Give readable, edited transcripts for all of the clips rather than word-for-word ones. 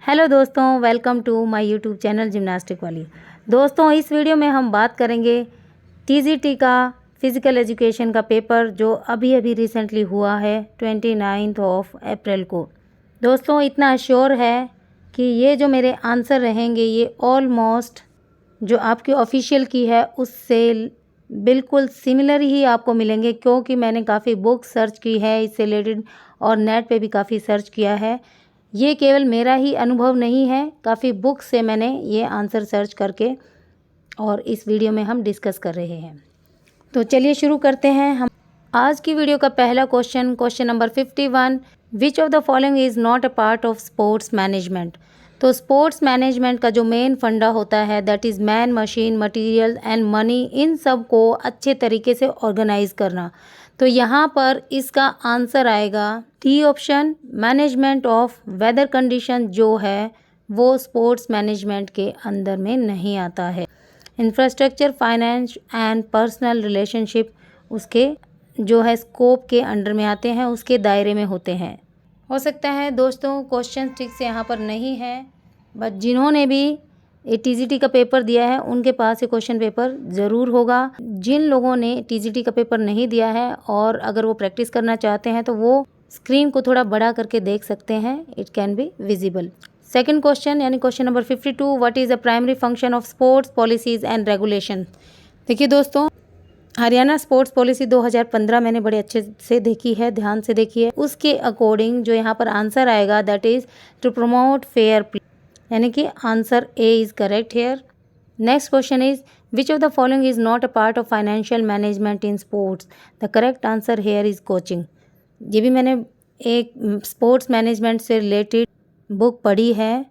Hello दोस्तों, welcome to my YouTube channel gymnastic वाली। दोस्तों, इस वीडियो में हम बात करेंगे टीजीटी का फिज़िकल एजुकेशन का पेपर जो अभी अभी रिसेंटली हुआ है 29 अप्रैल को। दोस्तों, इतना श्योर है कि ये जो मेरे आंसर रहेंगे ये ऑलमोस्ट जो आपकी ऑफिशियल की है उससे बिल्कुल सिमिलर ही आपको मिलेंगे, क्योंकि मैंने काफ़ी बुक सर्च की है इससे रिलेटेड और नेट पे भी काफ़ी सर्च किया है। ये केवल मेरा ही अनुभव नहीं है, काफ़ी बुक से मैंने ये आंसर सर्च करके और इस वीडियो में हम डिस्कस कर रहे हैं। तो चलिए शुरू करते हैं। हम आज की वीडियो का पहला question number 51, which of the following is not a part of sports management. तो स्पोर्ट्स मैनेजमेंट का जो मेन फंडा होता है that is man, machine, material and money, इन सब को अच्छे तरीके से ऑर्गेनाइज करना। तो यहाँ पर इसका आंसर आएगा D option, management of weather condition जो है वो स्पोर्ट्स मैनेजमेंट के अंदर में नहीं आता है। Infrastructure, finance and personal relationship उसके जो है स्कोप के अंडर में आते हैं, उसके दायरे में होते हैं। हो सकता है दोस्तों क्वेश्चन ठीक से यहाँ पर नहीं है, बट जिन्होंने भी टीजीटी का पेपर दिया है उनके पास ये क्वेश्चन पेपर ज़रूर होगा। जिन लोगों ने टीजीटी का पेपर नहीं दिया है और अगर वो प्रैक्टिस करना चाहते हैं तो वो स्क्रीन को थोड़ा बड़ा करके देख सकते हैं, it can be visible. Second question यानी question number 52, what is the primary function of sports policies and regulation. देखिए दोस्तों, हरियाणा स्पोर्ट्स पॉलिसी 2015 मैंने बड़े अच्छे से देखी है, ध्यान से देखी है। उसके अकॉर्डिंग जो यहाँ पर आंसर आएगा that is to promote fair play, यानी कि answer A is correct here. Next question is which of the following is not a part of financial management in sports. The correct answer here is coaching. ये भी मैंने एक sports management से related book पढ़ी है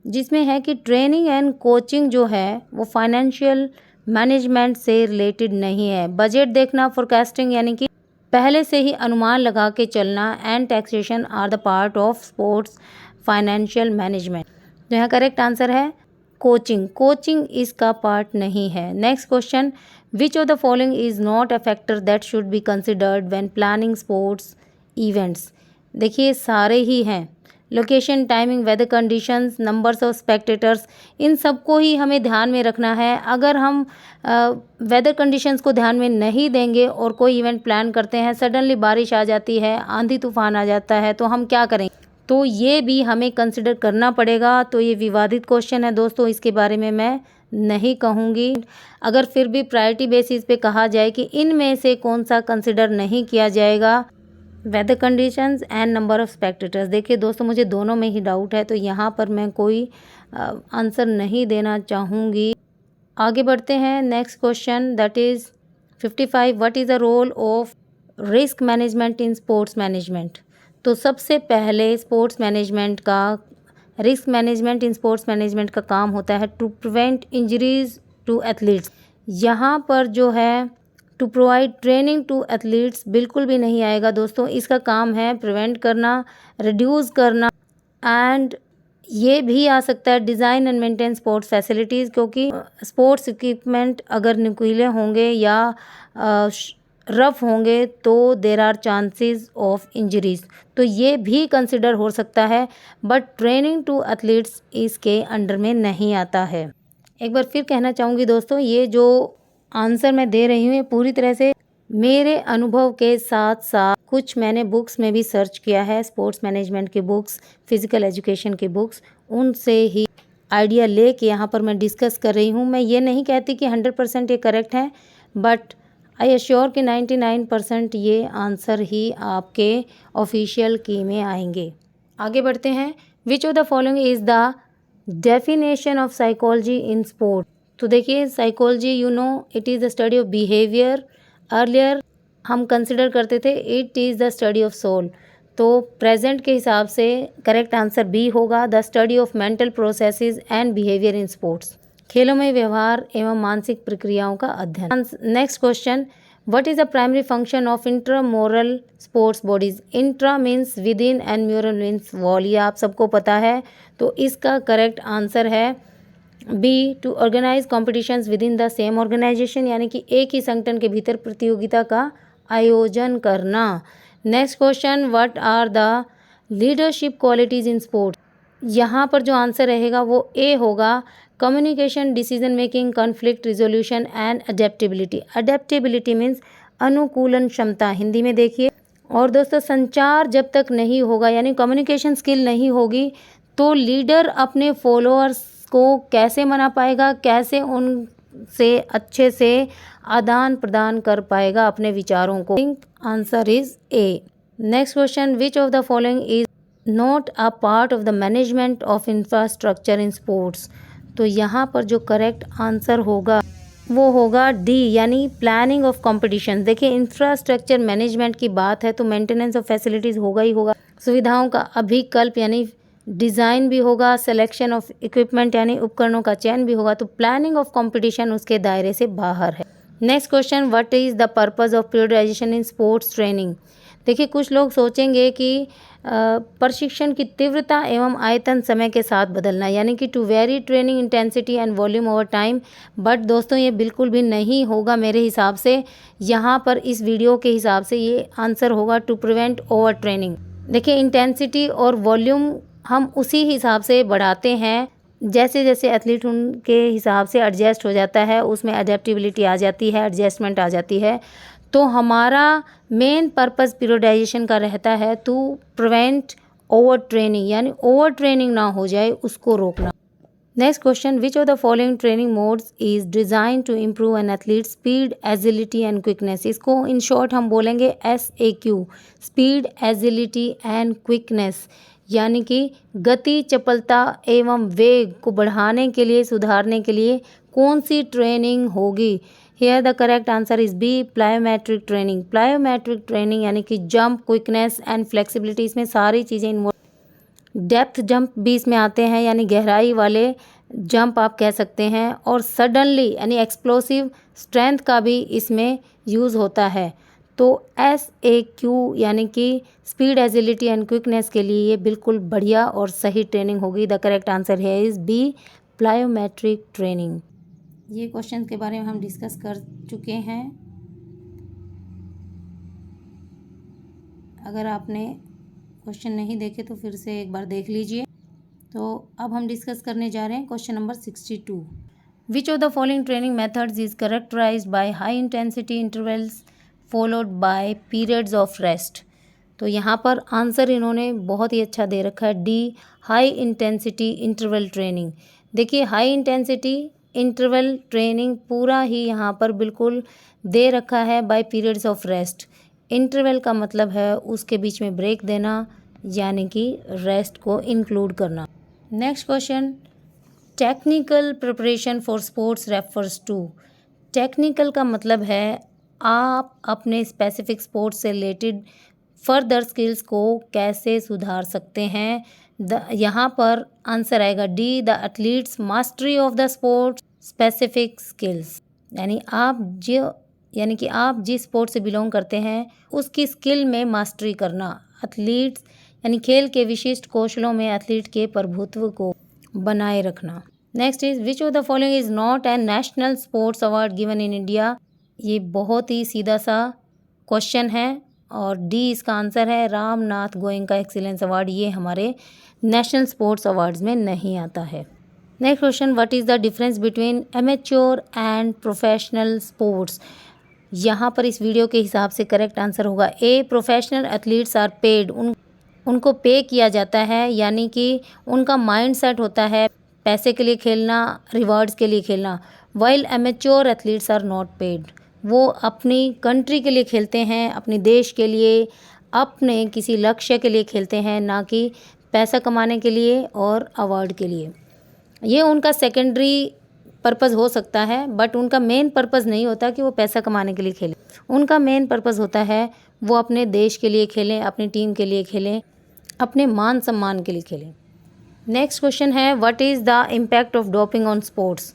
जिसमें है कि ट्रेनिंग एंड कोचिंग जो है वो फाइनेंशियल मैनेजमेंट से रिलेटेड नहीं है। बजट देखना, फोरकास्टिंग यानी कि पहले से ही अनुमान लगा के चलना and taxation are the part of sports financial management. तो यहाँ करेक्ट आंसर है कोचिंग। कोचिंग इसका पार्ट नहीं है। Next question, which of the following is not a factor that should be considered when planning sports events. देखिए सारे ही हैं, location, timing, weather conditions, numbers of spectators, इन सबको ही हमें ध्यान में रखना है। अगर हम वेदर कंडीशंस को ध्यान में नहीं देंगे और कोई इवेंट प्लान करते हैं, सडनली बारिश आ जाती है, आंधी तूफान आ जाता है, तो हम क्या करेंगे? तो ये भी हमें कंसिडर करना पड़ेगा। तो ये विवादित क्वेश्चन है दोस्तों, इसके बारे में मैं नहीं कहूँगी। अगर फिर भी प्रायोरिटी बेसिस पे कहा जाए कि इनमें से कौन सा कंसिडर नहीं किया जाएगा, weather conditions and number of spectators. देखिए दोस्तों, मुझे दोनों में ही डाउट है, तो यहाँ पर मैं कोई आंसर नहीं देना चाहूँगी। आगे बढ़ते हैं। Next question that is 55, what is the role of risk management in sports management. तो सबसे पहले स्पोर्ट्स मैनेजमेंट का risk management in sports management का काम होता है to prevent injuries to athletes. यहाँ पर जो है to provide training to athletes बिल्कुल भी नहीं आएगा दोस्तों। इसका काम है प्रिवेंट करना, रिड्यूस करना, एंड ये भी आ सकता है design and maintain sports facilities, क्योंकि स्पोर्ट्स इक्विपमेंट अगर नुकीले होंगे या रफ होंगे तो there are chances of injuries, तो ये भी कंसिडर हो सकता है, बट ट्रेनिंग टू एथलीट्स इसके अंडर में नहीं आता है। एक बार फिर कहना चाहूँगी दोस्तों, ये जो आंसर मैं दे रही हूँ ये पूरी तरह से मेरे अनुभव के साथ साथ कुछ मैंने बुक्स में भी सर्च किया है, स्पोर्ट्स मैनेजमेंट की बुक्स, फिज़िकल एजुकेशन की बुक्स, उनसे ही आइडिया ले के यहाँ पर मैं डिस्कस कर रही हूँ। मैं ये नहीं कहती कि 100% ये करेक्ट है, बट आई एश्योर कि 99% ये आंसर ही आपके ऑफिशियल की में आएंगे। आगे बढ़ते हैं। Which of the following is the definition of psychology in sport. तो देखिए psychology you know it is the study of behaviour. Earlier हम कंसिडर करते थे it is the study of soul, तो प्रेजेंट के हिसाब से करेक्ट आंसर बी होगा, the study of mental processes and behaviour in sports. खेलों में व्यवहार एवं मानसिक प्रक्रियाओं का अध्ययन। Next question, what is the primary function of intramural sports bodies. Intra means within and mural means wall, ये आप सबको पता है। तो इसका करेक्ट आंसर है B, to organise competitions within the same organisation, यानी कि एक ही संगठन के भीतर प्रतियोगिता का आयोजन करना। Next question, what are the leadership qualities in sports. यहाँ पर जो आंसर रहेगा वो ए होगा, communication, decision making, conflict resolution and adaptability. Adaptability means अनुकूलन क्षमता हिंदी में देखिए। और दोस्तों संचार जब तक नहीं होगा यानी कम्युनिकेशन स्किल नहीं होगी तो लीडर अपने फॉलोअर्स को कैसे मना पाएगा, कैसे उनसे अच्छे से आदान प्रदान कर पाएगा अपने विचारों को। Answer is a. Next question, which of the following is not a part of the management of infrastructure in sports. तो यहाँ पर जो करेक्ट आंसर होगा वो होगा डी यानी प्लानिंग ऑफ कॉम्पिटिशन। देखिए इंफ्रास्ट्रक्चर मैनेजमेंट की बात है तो मेंटेनेंस ऑफ फैसिलिटीज़ होगा ही होगा, सुविधाओं का अभिकल्प यानी डिज़ाइन भी होगा, सिलेक्शन ऑफ इक्विपमेंट यानी उपकरणों का चयन भी होगा, तो प्लानिंग ऑफ कंपटीशन उसके दायरे से बाहर है। Next question, what is the purpose of periodisation in sports training. देखिए कुछ लोग सोचेंगे कि प्रशिक्षण की तीव्रता एवं आयतन समय के साथ बदलना यानी कि to vary training intensity and volume over time, but दोस्तों ये बिल्कुल भी नहीं होगा मेरे हिसाब से। यहाँ पर इस वीडियो के हिसाब से ये आंसर होगा टू प्रिवेंट ओवर ट्रेनिंग। देखिए इंटेंसिटी और वॉल्यूम हम उसी हिसाब से बढ़ाते हैं जैसे जैसे एथलीट उनके हिसाब से एडजस्ट हो जाता है, उसमें अडेप्टिबिलिटी आ जाती है, एडजस्टमेंट आ जाती है। तो हमारा मेन पर्पस पीरियडाइजेशन का रहता है टू प्रिवेंट ओवर ट्रेनिंग यानी ओवर ट्रेनिंग ना हो जाए उसको रोकना। Next question, which of the following training modes is design to improve an athlete speed, agility and quickness. इसको इन शॉर्ट हम बोलेंगे SAQ, speed, agility and quickness, यानी कि गति, चपलता एवं वेग को बढ़ाने के लिए, सुधारने के लिए कौन सी ट्रेनिंग होगी। Here the correct answer is B, plyometric training. Plyometric training यानी कि जंप, क्विकनेस एंड फ्लेक्सिबिलिटी, इसमें सारी चीज़ें इन्वॉल्व। डेप्थ जंप भी इसमें आते हैं यानी गहराई वाले जंप आप कह सकते हैं, और सडनली यानी एक्सप्लोसिव स्ट्रेंथ का भी इसमें यूज़ होता है। तो SAQ यानी कि स्पीड, एजिलिटी एंड क्विकनेस के लिए ये बिल्कुल बढ़िया और सही ट्रेनिंग होगी। द करेक्ट आंसर है इज़ बी, प्लायोमेट्रिक ट्रेनिंग। ये क्वेश्चन के बारे में हम डिस्कस कर चुके हैं। अगर आपने क्वेश्चन नहीं देखे तो फिर से एक बार देख लीजिए। तो अब हम डिस्कस करने जा रहे हैं question number 62। Which of the following training methods is characterized by high intensity intervals followed by periods of rest. तो यहाँ पर आंसर इन्होंने बहुत ही अच्छा दे रखा है, D, high intensity interval training. देखिए हाई इंटेंसिटी इंटरवल ट्रेनिंग पूरा ही यहाँ पर बिल्कुल दे रखा है by periods of rest. Interval का मतलब है उसके बीच में ब्रेक देना यानी कि रेस्ट को इंक्लूड करना। Next question, technical preparation for sports refers to. Technical का मतलब है आप अपने स्पेसिफिक स्पोर्ट्स से रिलेटेड फर्दर स्किल्स को कैसे सुधार सकते हैं। यहाँ पर आंसर आएगा D, the athletes mastery of the sports specific skills, यानी कि आप जिस स्पोर्ट से बिलोंग करते हैं उसकी स्किल में मास्टरी करना। एथलीट्स यानी खेल के विशिष्ट कौशलों में एथलीट के प्रभुत्व को बनाए रखना। Next is, which of the following is not A national sports award given in India. ये बहुत ही सीधा सा क्वेश्चन है और डी इसका आंसर है, रामनाथ गोयनका एक्सीलेंस अवार्ड। ये हमारे नेशनल स्पोर्ट्स अवार्ड्स में नहीं आता है। Next question, what is the difference between amateur and professional sports. यहाँ पर इस वीडियो के हिसाब से करेक्ट आंसर होगा ए, प्रोफेशनल एथलीट्स आर पेड, उनको पे किया जाता है, यानी कि उनका माइंड सेट होता है पैसे के लिए खेलना, रिवॉर्ड्स के लिए खेलना। While amateur athletes are not paid, वो अपनी कंट्री के लिए खेलते हैं, अपने देश के लिए, अपने किसी लक्ष्य के लिए खेलते हैं, ना कि पैसा कमाने के लिए और अवार्ड के लिए। ये उनका सेकेंडरी पर्पज़ हो सकता है बट उनका मेन पर्पज़ नहीं होता कि वो पैसा कमाने के लिए खेलें। उनका मेन पर्पज़ होता है वो अपने देश के लिए खेलें, अपनी टीम के लिए खेलें, अपने मान सम्मान के लिए खेलें। नेक्स्ट क्वेश्चन है, what is the impact of doping on sports.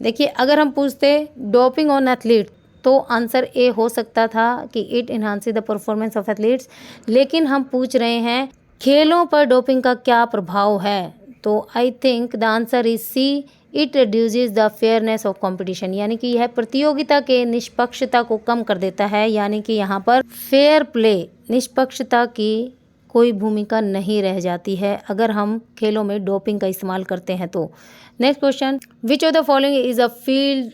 देखिए अगर हम पूछते डोपिंग ऑन एथलीट तो आंसर ए हो सकता था कि it enhances the performance of athletes, लेकिन हम पूछ रहे हैं खेलों पर डोपिंग का क्या प्रभाव है, तो I think the answer is C, it reduces the fairness of competition, यानी कि यह प्रतियोगिता के निष्पक्षता को कम कर देता है, यानी कि यहाँ पर फेयर प्ले, निष्पक्षता की कोई भूमिका नहीं रह जाती है अगर हम खेलों में डोपिंग का इस्तेमाल करते हैं तो। Next question, which of the following is a field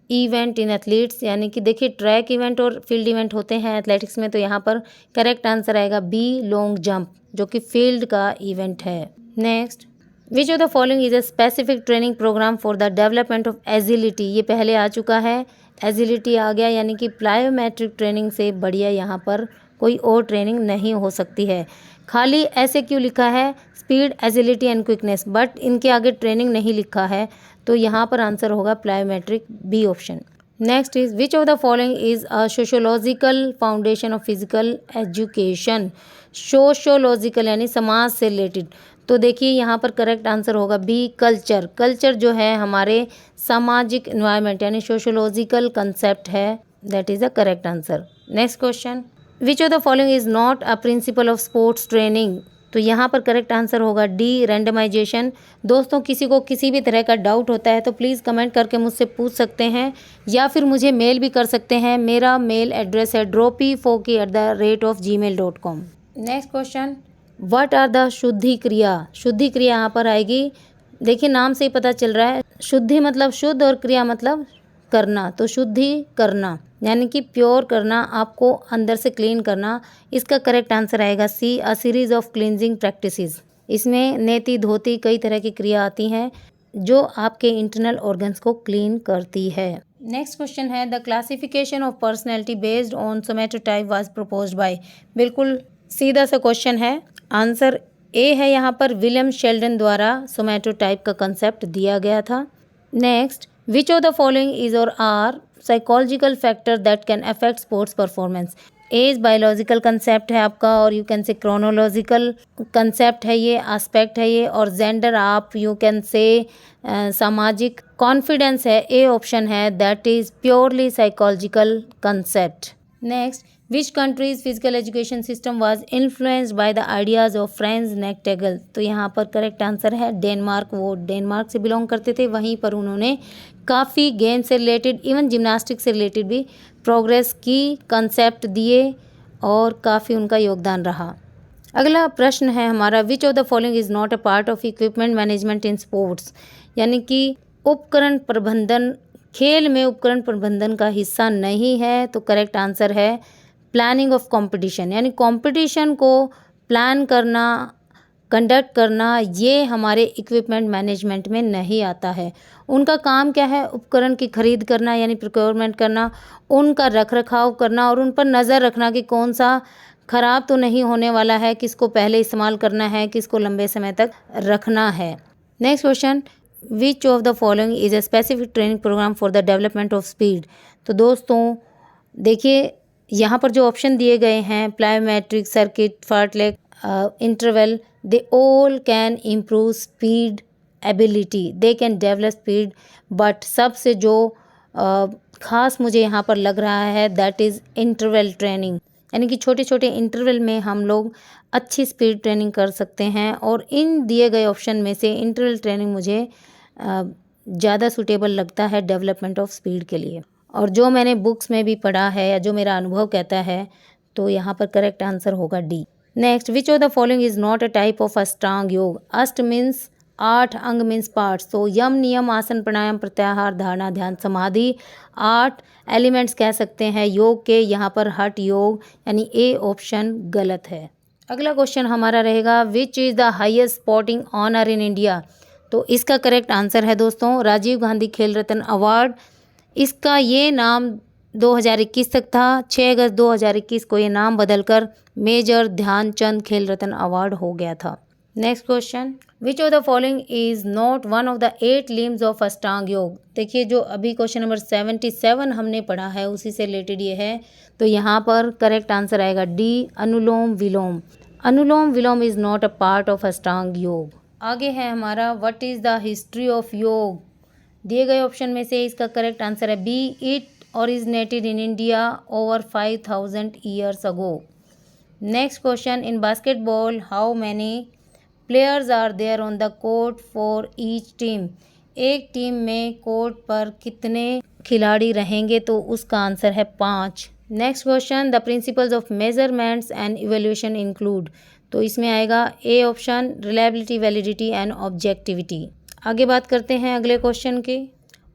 event in athletes, यानी कि देखिए ट्रैक इवेंट और फील्ड इवेंट होते हैं एथलेटिक्स में, तो यहाँ पर करेक्ट आंसर आएगा बी, लॉन्ग जंप, जो कि फील्ड का इवेंट है। Next, which of the following is a specific training program for the development of agility, ये पहले आ चुका है, एजिलिटी आ गया, यानी कि प्लायोमेट्रिक ट्रेनिंग से बढ़िया यहाँ पर कोई और ट्रेनिंग नहीं हो सकती है। खाली ऐसे क्यों लिखा है, speed, agility and quickness, but इनके आगे ट्रेनिंग नहीं लिखा है, तो यहाँ पर आंसर होगा plyometric, B option. Next is which of the following is a sociological foundation of physical education, sociological यानी समाज से रिलेटेड, तो देखिए यहाँ पर करेक्ट आंसर होगा बी, कल्चर। कल्चर जो है हमारे सामाजिक इन्वायरमेंट यानी सोशियोलॉजिकल कंसेप्ट है, that is the correct answer. Next question, which of the following is not a principle of sports training, तो यहाँ पर करेक्ट आंसर होगा डी, रैंडमाइजेशन। दोस्तों किसी को किसी भी तरह का डाउट होता है तो प्लीज़ कमेंट करके मुझसे पूछ सकते हैं या फिर मुझे मेल भी कर सकते हैं। मेरा मेल एड्रेस है droppyfoki@gmail.com। Next question, what are the shuddhi kriya, शुद्धि क्रिया यहाँ पर आएगी, देखिए नाम से ही पता चल रहा है, शुद्धि मतलब शुद्ध और क्रिया मतलब करना, तो शुद्धि करना यानी कि प्योर करना, आपको अंदर से क्लीन करना, इसका करेक्ट आंसर आएगा C, a series of cleansing practices. इसमें नेति धोती कई तरह की क्रिया आती हैं जो आपके इंटरनल ऑर्गन्स को क्लीन करती है। नेक्स्ट क्वेश्चन है, the classification of personality based on somatotype was proposed by, बिल्कुल सीधा सा क्वेश्चन है, आंसर ए है यहाँ पर, विलियम शेल्डन द्वारा सोमैटोटाइप का कंसेप्ट दिया गया था। Next, which of the following is or are psychological factor that can affect sports performance, age biological concept है आपका, और you can say chronological concept है ये, एस्पेक्ट है ये, और जेंडर आप यू कैन से सामाजिक, कॉन्फिडेंस है, ए ऑप्शन है, that is purely psychological concept. Next, which countries physical education system was influenced by the ideas of French Nachtegall, तो यहाँ पर करेक्ट आंसर है डेनमार्क, वो डेनमार्क से बिलोंग करते थे, वहीं पर उन्होंने काफ़ी गेम से रिलेटेड इवन जिम्नास्टिक से रिलेटेड भी प्रोग्रेस की, कंसेप्ट दिए और काफ़ी उनका योगदान रहा। अगला प्रश्न है हमारा, विच of the following is not a part of equipment management in sports, यानी कि उपकरण प्रबंधन, खेल में उपकरण प्रबंधन का हिस्सा नहीं है, तो करेक्ट आंसर है प्लानिंग ऑफ कंपटीशन, यानी कंपटीशन को प्लान करना, कंडक्ट करना, ये हमारे इक्विपमेंट मैनेजमेंट में नहीं आता है। उनका काम क्या है, उपकरण की खरीद करना यानी प्रोक्योरमेंट करना, उनका रख रखाव करना और उन पर नज़र रखना कि कौन सा ख़राब तो नहीं होने वाला है, किसको पहले इस्तेमाल करना है, किसको लंबे समय तक रखना है। Next question, which of the following is a specific training program for the development of speed, तो दोस्तों देखिए यहाँ पर जो ऑप्शन दिए गए हैं, plyometric, circuit, fartlek, interval, they all can improve speed ability, they can develop speed, but सबसे जो खास मुझे यहाँ पर लग रहा है दैट इज़ इंटरवल ट्रेनिंग, यानी कि छोटे छोटे इंटरवल में हम लोग अच्छी स्पीड ट्रेनिंग कर सकते हैं, और इन दिए गए ऑप्शन में से इंटरवल ट्रेनिंग मुझे ज़्यादा सूटेबल लगता है डेवलपमेंट ऑफ स्पीड के लिए, और जो मैंने बुक्स में भी पढ़ा है या जो मेरा अनुभव कहता है, तो यहाँ पर करेक्ट आंसर होगा D. Next, which of the following is not a type of ashtanga योग, अष्ट मीन्स 8, अंग मीन्स पार्ट्स, तो यम, नियम, आसन, प्राणायाम, प्रत्याहार, धारणा, ध्यान, समाधि 8 एलिमेंट्स कह सकते हैं योग के, यहाँ पर हठ योग यानी ए ऑप्शन गलत है। अगला क्वेश्चन हमारा रहेगा, which is the highest sporting honour in India, तो इसका करेक्ट आंसर है दोस्तों राजीव गांधी खेल रत्न अवार्ड। इसका ये नाम 2021 तक था, 6 अगस्त 2021 को ये नाम बदलकर मेजर ध्यानचंद खेल रत्न अवार्ड हो गया था। Next question, which of the following is not one of the 8 limbs of ashtanga योग, देखिए जो अभी क्वेश्चन नंबर 77 हमने पढ़ा है उसी से रिलेटेड ये है, तो यहाँ पर करेक्ट आंसर आएगा D, anulom vilom. Anulom vilom is not a part of ashtanga yoga. आगे है हमारा, what is the history of yoga, दिए गए ऑप्शन में से इसका करेक्ट आंसर है B, it originated in India over 5000 years ago. Next question, in basketball how many players are there on the court for each team, एक team में court पर कितने खिलाड़ी रहेंगे, तो उसका आंसर है 5। Next question, the principles of measurements and evaluation include, तो इसमें आएगा A option, reliability, validity and objectivity. आगे बात करते हैं अगले क्वेश्चन की।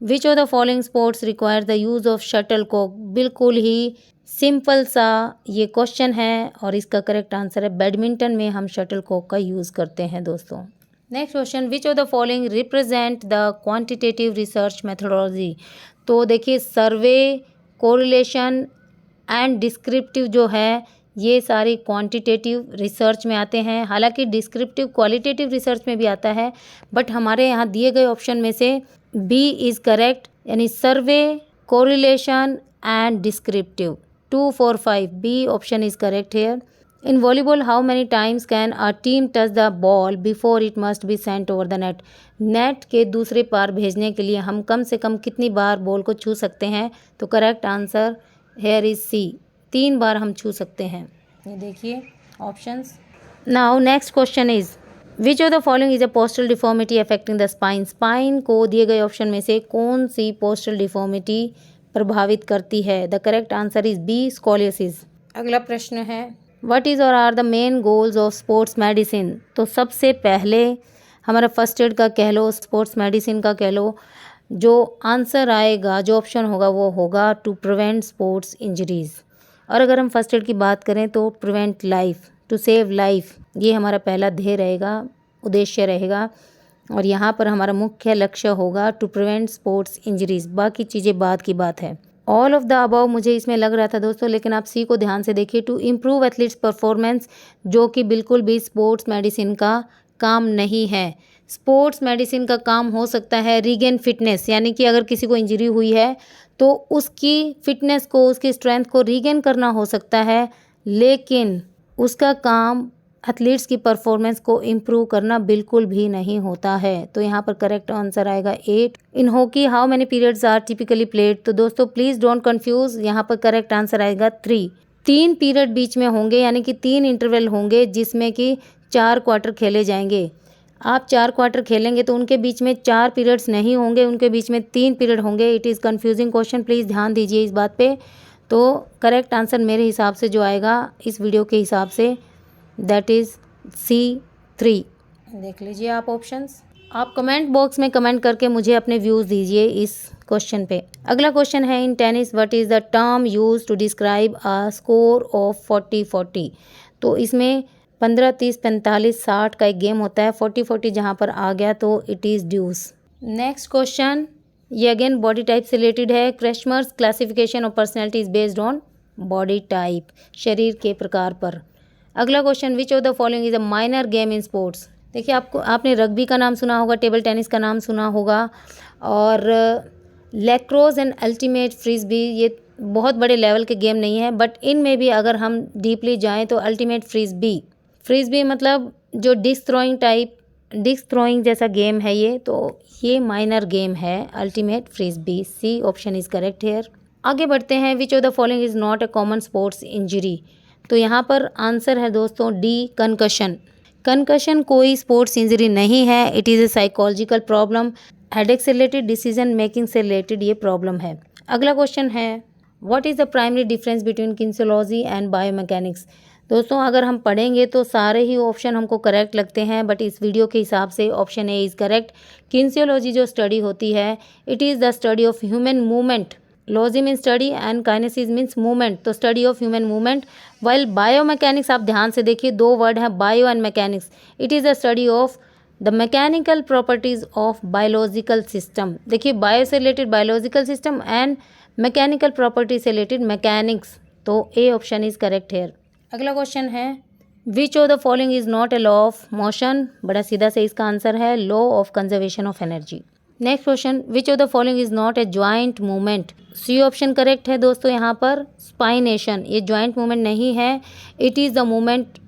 विच of the following sports require the use of shuttlecock. बिल्कुल ही सिंपल सा ये क्वेश्चन है और इसका करेक्ट आंसर है बैडमिंटन में हम शटलकॉक का यूज़ करते हैं दोस्तों। Next question, which of the following represent the quantitative research methodology. तो देखिए सर्वे, कोरिलेशन एंड डिस्क्रिप्टिव जो है ये सारी क्वांटिटेटिव रिसर्च में आते हैं। हालांकि डिस्क्रिप्टिव क्वालिटेटिव रिसर्च में भी आता है, बट हमारे यहाँ दिए गए ऑप्शन में से बी इज़ करेक्ट, यानी survey, correlation and descriptive. 2, 4, 5 B option is correct here. In volleyball how many times can a team touch the ball before it must be sent over the net. Net के दूसरे पार भेजने के लिए हम कम से कम कितनी बार ball को छू सकते हैं। तो correct answer here is C, 3 बार हम छू सकते हैं। ये देखिए options. Now next question is which of the following is a postal deformity affecting the spine. Spine को दिए गए ऑप्शन में से कौन सी पोस्टल डिफॉर्मिटी प्रभावित करती है। The correct answer is B, scoliosis. अगला प्रश्न है व्हाट इज़ और are the main goals of sports medicine. तो सबसे पहले हमारा फर्स्ट एड का कह लो, स्पोर्ट्स मेडिसिन का कह लो, जो आंसर आएगा, जो ऑप्शन होगा वो होगा टू प्रिवेंट स्पोर्ट्स इंजरीज़। और अगर हम फर्स्ट एड की बात करें तो prevent life, to save life, ये हमारा पहला ध्येय रहेगा, उद्देश्य रहेगा। और यहाँ पर हमारा मुख्य लक्ष्य होगा टू प्रिवेंट स्पोर्ट्स इंजरीज़। बाकी चीज़ें बाद की बात है। ऑल ऑफ द अबव मुझे इसमें लग रहा था दोस्तों, लेकिन आप सी को ध्यान से देखिए। टू इम्प्रूव एथलीट्स परफॉर्मेंस, जो कि बिल्कुल भी स्पोर्ट्स मेडिसिन का काम नहीं है। स्पोर्ट्स मेडिसिन का काम हो सकता है रीगेन फिटनेस, यानी कि अगर किसी को इंजरी हुई है तो उसकी फिटनेस को, उसकी स्ट्रेंथ को रीगेन करना हो सकता है, लेकिन उसका काम एथलीट्स की परफॉर्मेंस को इम्प्रूव करना बिल्कुल भी नहीं होता है। तो यहाँ पर करेक्ट आंसर आएगा 8। In hockey how many periods are typically played. तो दोस्तों प्लीज़ डोंट कंफ्यूज, यहाँ पर करेक्ट आंसर आएगा 3। 3 पीरियड बीच में होंगे, यानी कि 3 इंटरवल होंगे जिसमें कि 4 क्वार्टर खेले जाएंगे। आप 4 क्वार्टर खेलेंगे तो उनके बीच में 4 पीरियड्स नहीं होंगे, उनके बीच में 3 पीरियड होंगे। It is confusing question, please ध्यान दीजिए इस बात पे। तो करेक्ट आंसर मेरे हिसाब से जो आएगा इस वीडियो के हिसाब से, दैट इज़ C3। देख लीजिए आप ऑप्शंस। आप कमेंट बॉक्स में कमेंट करके मुझे अपने व्यूज़ दीजिए इस क्वेश्चन पे। अगला क्वेश्चन है in tennis what is the term use to describe a score of 40-40। तो इसमें 15, 30, 45, 60 का एक गेम होता है। 40-40 जहाँ पर आ गया तो it is deuce. Next question ये अगेन बॉडी टाइप से रिलेटेड है। Kretschmer's classification of personality is based on body type, शरीर के प्रकार पर। अगला question which of the following is a minor game in sports. देखिए आपने रग्बी का नाम सुना होगा, टेबल टेनिस का नाम सुना होगा, और लैक्रोस एंड अल्टीमेट फ्रिस्बी ये बहुत बड़े लेवल के गेम नहीं है, बट इनमें भी अगर हम डीपली जाएं तो अल्टीमेट फ्रिस्बी मतलब जो डिस्क थ्रोइंग जैसा गेम है ये माइनर गेम है ultimate frisbee. C option is correct here. आगे बढ़ते हैं which of the following is not a common sports injury. तो यहाँ पर आंसर है दोस्तों डी, कंकशन कोई स्पोर्ट्स इंजरी नहीं है। It is a psychological problem, headache से रिलेटेड, डिसीजन मेकिंग से रिलेटेड ये प्रॉब्लम है। अगला क्वेश्चन है what is the primary difference between kinesiology and biomechanics. दोस्तों अगर हम पढ़ेंगे तो सारे ही ऑप्शन हमको करेक्ट लगते हैं, बट इस वीडियो के हिसाब से option A is correct. Kinesiology जो स्टडी होती है it is the study of human movement, logy mean study and kinesis means movement, तो study of human movement. While biomechanics आप ध्यान से देखिए, 2 वर्ड हैं bio and mechanics. It is the study of the mechanical properties of biological system. देखिए bio से related biological system and mechanical property से related mechanics, तो A option is correct here. अगला क्वेश्चन है which of the following is not a law of motion. बड़ा सीधा से इसका आंसर है law of conservation of energy. Next question which of the following is not a joint movement. C option correct है दोस्तों। यहाँ पर स्पाइनेशन ये ज्वाइंट मूवमेंट नहीं है, it is the movement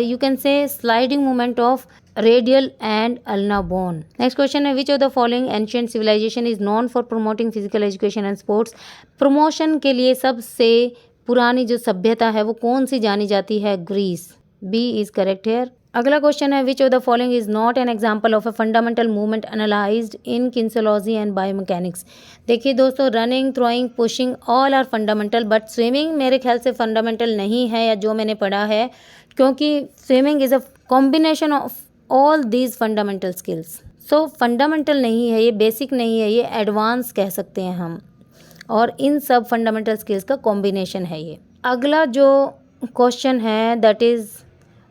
you can say sliding movement of radial and ulna bone. Next question है which of the following ancient civilisation is known for promoting physical education and sports. Promotion के लिए सबसे पुरानी जो सभ्यता है वो कौन सी जानी जाती है, Greece. B is correct here. अगला क्वेश्चन है which of the following is not an example of a fundamental movement analysed in kinesiology and biomechanics. देखिए दोस्तों running, throwing, pushing all are fundamental, but swimming मेरे ख्याल से fundamental नहीं है, या जो मैंने पढ़ा है क्योंकि swimming is a combination of all these fundamental skills. So fundamental नहीं है ये, बेसिक नहीं है ये, एडवांस कह सकते हैं हम, और इन सब फंडामेंटल स्किल्स का कॉम्बिनेशन है ये। अगला जो क्वेश्चन है that is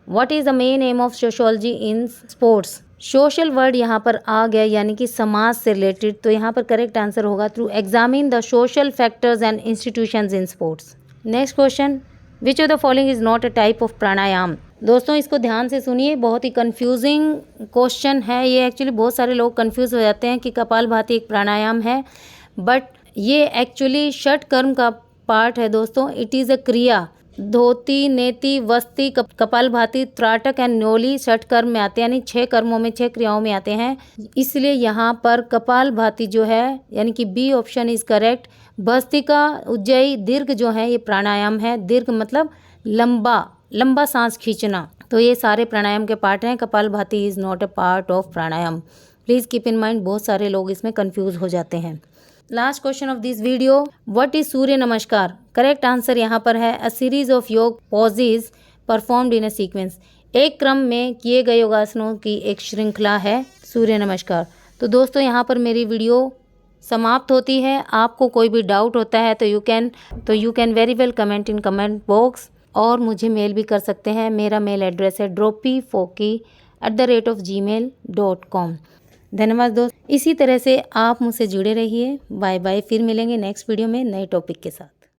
what is the main M of sociology in sports. Social word यहाँ पर आ गया, यानी कि समाज से रिलेटेड, तो यहाँ पर करेक्ट आंसर होगा through examine the social factors and institutions in sports. Next question, which of the following is not a type of pranayama. दोस्तों इसको ध्यान से सुनिए, बहुत ही कंफ्यूजिंग क्वेश्चन है ये। एक्चुअली बहुत सारे लोग कंफ्यूज हो जाते हैं कि कपालभाति एक प्राणायाम है, बट ये एक्चुअली षट कर्म का पार्ट है दोस्तों। इट इज़ अ क्रिया। धोती, नेति, वस्ती, कपालभाति, त्राटक एंड न्योली षट कर्म में आते हैं, यानी 6 कर्मों में 6 क्रियाओं में आते हैं। इसलिए यहाँ पर कपालभाति जो है यानी कि बी ऑप्शन इज करेक्ट। भस्त्रिका, उज्जयी, दीर्घ जो है ये प्राणायाम है। दीर्घ मतलब लंबा सांस खींचना। तो ये सारे प्राणायाम के पार्ट हैं। Kapalbhati is not a part of pranayama. Please keep in mind, बहुत सारे लोग इसमें कंफ्यूज हो जाते हैं। Last question of this video, what is surya namaskar. Correct answer यहाँ पर है a series of yoga poses performed in a sequence. एक क्रम में किए गए योगासनों की एक श्रृंखला है सूर्य नमस्कार। तो दोस्तों यहाँ पर मेरी वीडियो समाप्त होती है। आपको कोई भी डाउट होता है तो you can very well comment in comment box, और मुझे मेल भी कर सकते हैं। मेरा मेल एड्रेस है droppyfoki@gmail.com। धन्यवाद दोस्त। इसी तरह से आप मुझसे जुड़े रहिए। Bye bye. फिर मिलेंगे नेक्स्ट वीडियो में नए टॉपिक के साथ।